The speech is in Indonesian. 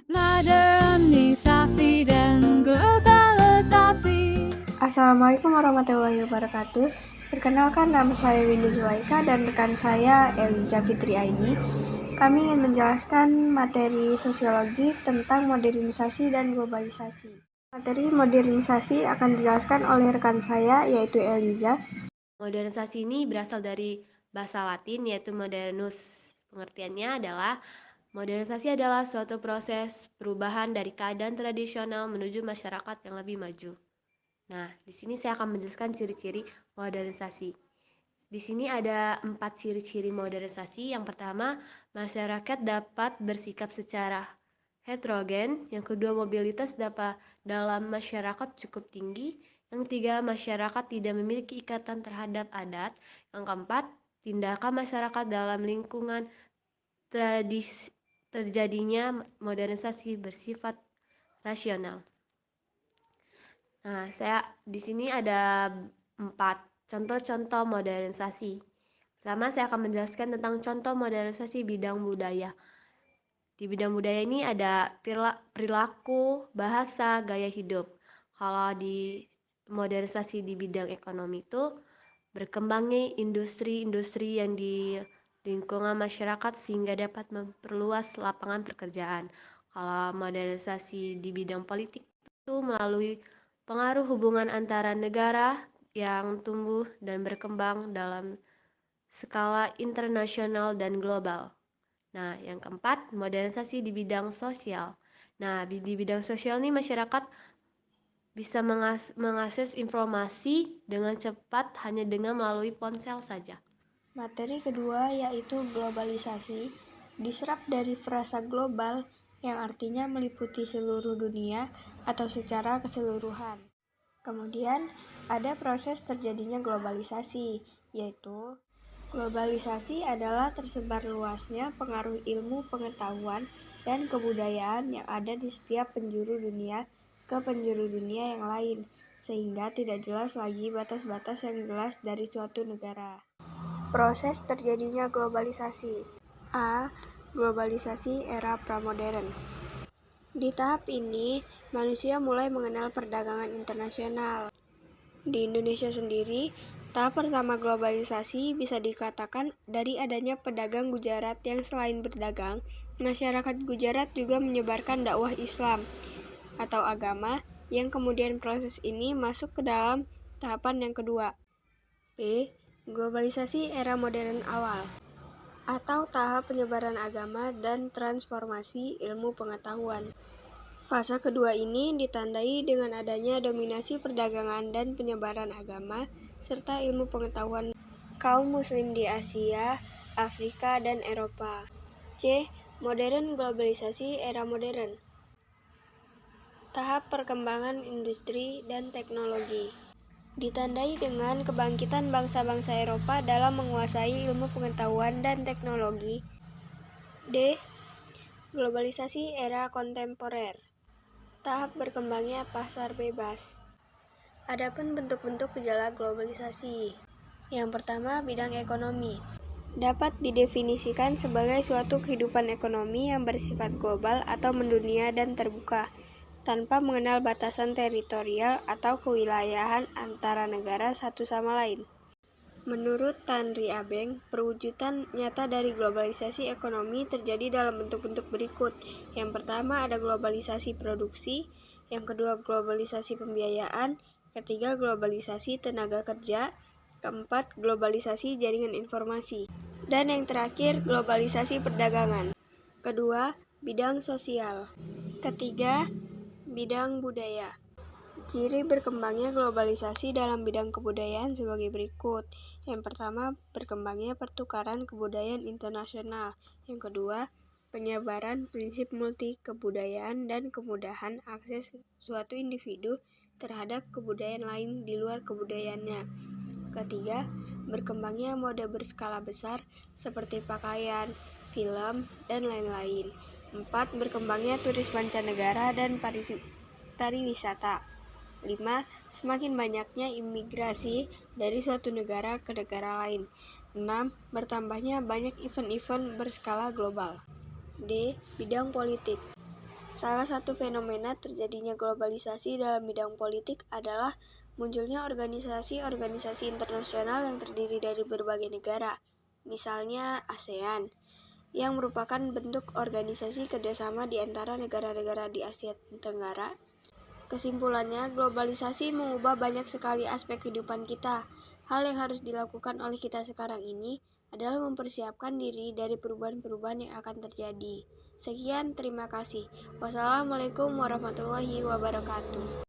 Modernisasi dan globalisasi. Assalamualaikum warahmatullahi wabarakatuh. Perkenalkan, nama saya Windy Zulaika dan rekan saya Eliza Fitri Aini. Kami ingin menjelaskan materi sosiologi tentang modernisasi dan globalisasi. Materi modernisasi akan dijelaskan oleh rekan saya, yaitu Eliza. Modernisasi ini berasal dari bahasa Latin yaitu modernus. Pengertiannya adalah modernisasi adalah suatu proses perubahan dari keadaan tradisional menuju masyarakat yang lebih maju. Nah, di sini saya akan menjelaskan ciri-ciri modernisasi. Di sini ada 4 ciri-ciri modernisasi. Yang pertama, masyarakat dapat bersikap secara heterogen. Yang kedua, mobilitas dapat dalam masyarakat cukup tinggi. Yang ketiga, masyarakat tidak memiliki ikatan terhadap adat. Yang keempat, tindakan masyarakat dalam lingkungan tradisi terjadinya modernisasi bersifat rasional. Nah, saya di sini ada 4 contoh-contoh modernisasi. Pertama, saya akan menjelaskan tentang contoh modernisasi bidang budaya. Di bidang budaya ini ada perilaku, bahasa, gaya hidup. Kalau di modernisasi di bidang ekonomi itu berkembangnya industri-industri yang di lingkungan masyarakat sehingga dapat memperluas lapangan pekerjaan. Kalau modernisasi di bidang politik itu melalui pengaruh hubungan antara negara yang tumbuh dan berkembang dalam skala internasional dan global. Nah, yang keempat, modernisasi di bidang sosial. Nah, di bidang sosial ini masyarakat bisa mengakses informasi dengan cepat hanya dengan melalui ponsel saja. Materi kedua yaitu globalisasi, diserap dari frasa global yang artinya meliputi seluruh dunia atau secara keseluruhan. Kemudian ada proses terjadinya globalisasi, yaitu globalisasi adalah tersebar luasnya pengaruh ilmu pengetahuan dan kebudayaan yang ada di setiap penjuru dunia ke penjuru dunia yang lain, sehingga tidak jelas lagi batas-batas yang jelas dari suatu negara. Proses terjadinya globalisasi. A. Globalisasi era pramodern. Di tahap ini, manusia mulai mengenal perdagangan internasional. Di Indonesia sendiri, tahap pertama globalisasi bisa dikatakan dari adanya pedagang Gujarat yang selain berdagang, masyarakat Gujarat juga menyebarkan dakwah Islam atau agama yang kemudian proses ini masuk ke dalam tahapan yang kedua. B. Globalisasi era modern awal atau tahap penyebaran agama dan transformasi ilmu pengetahuan. Fase kedua ini ditandai dengan adanya dominasi perdagangan dan penyebaran agama serta ilmu pengetahuan kaum muslim di Asia, Afrika, dan Eropa. C. Modern globalisasi era modern. Tahap perkembangan industri dan teknologi. Ditandai dengan kebangkitan bangsa-bangsa Eropa dalam menguasai ilmu pengetahuan dan teknologi. D. Globalisasi era kontemporer. Tahap berkembangnya pasar bebas. Adapun bentuk-bentuk gejala globalisasi. Yang pertama, bidang ekonomi. Dapat didefinisikan sebagai suatu kehidupan ekonomi yang bersifat global atau mendunia dan terbuka, tanpa mengenal batasan teritorial atau kewilayahan antara negara satu sama lain. Menurut Tanri Abeng, perwujudan nyata dari globalisasi ekonomi terjadi dalam bentuk-bentuk berikut. Yang pertama ada globalisasi produksi, yang kedua globalisasi pembiayaan, ketiga globalisasi tenaga kerja, keempat globalisasi jaringan informasi, dan yang terakhir globalisasi perdagangan. Kedua, bidang sosial. Ketiga, bidang budaya. Ciri berkembangnya globalisasi dalam bidang kebudayaan sebagai berikut. Yang pertama, berkembangnya pertukaran kebudayaan internasional. Yang kedua, penyebaran prinsip multi kebudayaan dan kemudahan akses suatu individu terhadap kebudayaan lain di luar kebudayaannya. Ketiga, berkembangnya mode berskala besar seperti pakaian, film, dan lain-lain. 4. Berkembangnya turis mancanegara dan pariwisata. 5. Semakin banyaknya imigrasi dari suatu negara ke negara lain. 6. Bertambahnya banyak event-event berskala global. D. Bidang politik. Salah satu fenomena terjadinya globalisasi dalam bidang politik adalah munculnya organisasi-organisasi internasional yang terdiri dari berbagai negara, misalnya ASEAN, yang merupakan bentuk organisasi kerjasama di antara negara-negara di Asia Tenggara. Kesimpulannya, globalisasi mengubah banyak sekali aspek kehidupan kita. Hal yang harus dilakukan oleh kita sekarang ini adalah mempersiapkan diri dari perubahan-perubahan yang akan terjadi. Sekian, terima kasih. Wassalamualaikum warahmatullahi wabarakatuh.